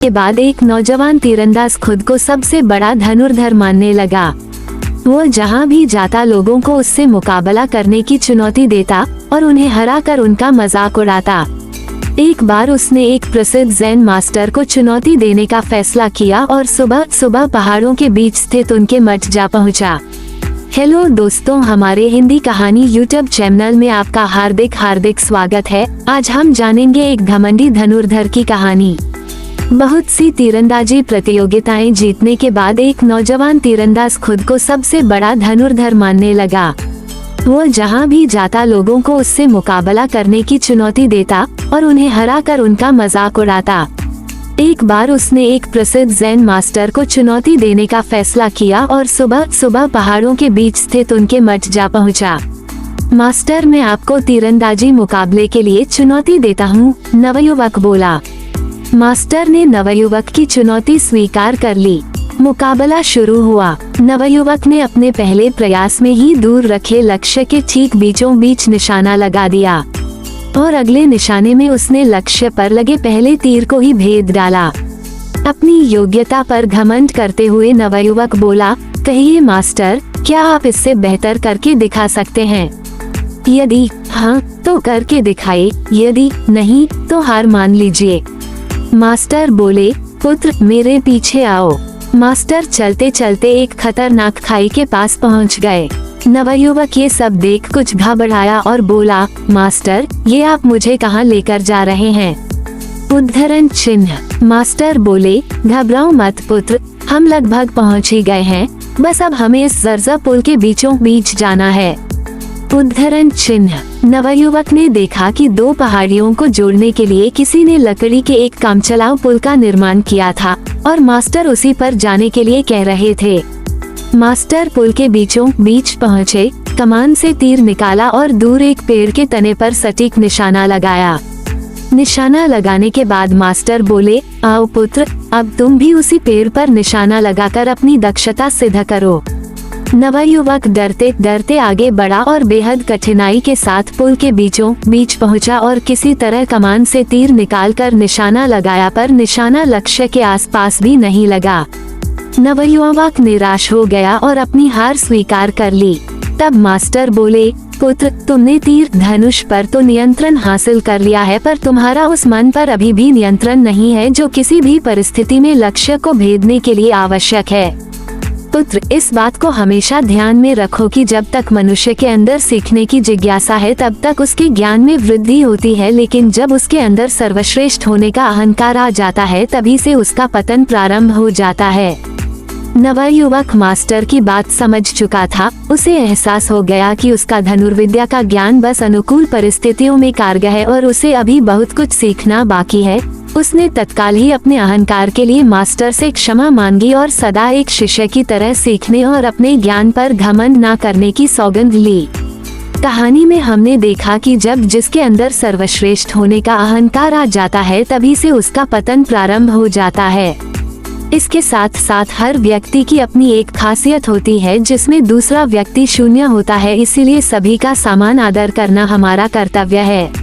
के बाद एक नौजवान तीरंदाज खुद को सबसे बड़ा धनुर्धर मानने लगा। वो जहाँ भी जाता लोगों को उससे मुकाबला करने की चुनौती देता और उन्हें हराकर उनका मजाक उड़ाता। एक बार उसने एक प्रसिद्ध ज़ेन मास्टर को चुनौती देने का फैसला किया और सुबह सुबह पहाड़ों के बीच स्थित उनके मठ जा पहुंचा। हेलो दोस्तों, हमारे हिंदी कहानी यूट्यूब चैनल में आपका हार्दिक हार्दिक स्वागत है। आज हम जानेंगे एक घमंडी धनुर्धर की कहानी। बहुत सी तीरंदाजी प्रतियोगिताएं जीतने के बाद एक नौजवान तीरंदाज खुद को सबसे बड़ा धनुर्धर मानने लगा। वो जहां भी जाता लोगों को उससे मुकाबला करने की चुनौती देता और उन्हें हराकर उनका मजाक उड़ाता। एक बार उसने एक प्रसिद्ध ज़ेन मास्टर को चुनौती देने का फैसला किया और सुबह सुबह पहाड़ों के बीच स्थित उनके मठ जा पहुंचा। मास्टर, मैं आपको तीरंदाजी मुकाबले के लिए चुनौती देता हूँ, नवयुवक बोला। मास्टर ने नवयुवक की चुनौती स्वीकार कर ली। मुकाबला शुरू हुआ। नवयुवक ने अपने पहले प्रयास में ही दूर रखे लक्ष्य के ठीक बीचों बीच निशाना लगा दिया और अगले निशाने में उसने लक्ष्य पर लगे पहले तीर को ही भेद डाला। अपनी योग्यता पर घमंड करते हुए नवयुवक बोला, कहिए मास्टर, क्या आप इससे बेहतर करके दिखा सकते हैं? यदि हाँ तो करके दिखाए, यदि नहीं तो हार मान लीजिए। मास्टर बोले, पुत्र मेरे पीछे आओ। मास्टर चलते चलते एक खतरनाक खाई के पास पहुंच गए। नवयुवक ये सब देख कुछ घबराया और बोला, मास्टर, ये आप मुझे कहाँ लेकर जा रहे हैं? उद्धरण चिन्ह। मास्टर बोले, घबराओ मत पुत्र, हम लगभग पहुंच ही गए हैं, बस अब हमें इस जर्जा पुल के बीचों बीच जाना है। उद्धरण चिन्ह। नवयुवक ने देखा कि दो पहाड़ियों को जोड़ने के लिए किसी ने लकड़ी के एक कामचलाऊ पुल का निर्माण किया था और मास्टर उसी पर जाने के लिए कह रहे थे। मास्टर पुल के बीचों बीच पहुँचे, कमान से तीर निकाला और दूर एक पेड़ के तने पर सटीक निशाना लगाया। निशाना लगाने के बाद मास्टर बोले, आओ पुत्र, अब तुम भी उसी पेड़ पर निशाना लगाकर अपनी दक्षता सिद्ध करो। नवयुवक डरते डरते आगे बढ़ा और बेहद कठिनाई के साथ पुल के बीचों बीच पहुंचा और किसी तरह कमान से तीर निकालकर निशाना लगाया, पर निशाना लक्ष्य के आसपास भी नहीं लगा। नवयुवक निराश हो गया और अपनी हार स्वीकार कर ली। तब मास्टर बोले, पुत्र, तुमने तीर धनुष पर तो नियंत्रण हासिल कर लिया है, पर तुम्हारा उस मन पर अभी भी नियंत्रण नहीं है जो किसी भी परिस्थिति में लक्ष्य को भेदने के लिए आवश्यक है। पुत्र, इस बात को हमेशा ध्यान में रखो कि जब तक मनुष्य के अंदर सीखने की जिज्ञासा है तब तक उसके ज्ञान में वृद्धि होती है, लेकिन जब उसके अंदर सर्वश्रेष्ठ होने का अहंकार आ जाता है तभी से उसका पतन प्रारंभ हो जाता है। नवयुवक मास्टर की बात समझ चुका था। उसे एहसास हो गया कि उसका धनुर्विद्या का ज्ञान बस अनुकूल परिस्थितियों में कारगर है और उसे अभी बहुत कुछ सीखना बाकी है। उसने तत्काल ही अपने अहंकार के लिए मास्टर से क्षमा मांगी और सदा एक शिष्य की तरह सीखने और अपने ज्ञान पर घमंड न करने की सौगंध ली। कहानी में हमने देखा कि जब जिसके अंदर सर्वश्रेष्ठ होने का अहंकार आ जाता है तभी से उसका पतन प्रारंभ हो जाता है। इसके साथ साथ हर व्यक्ति की अपनी एक खासियत होती है जिसमें दूसरा व्यक्ति शून्य होता है, इसीलिए सभी का समान आदर करना हमारा कर्तव्य है।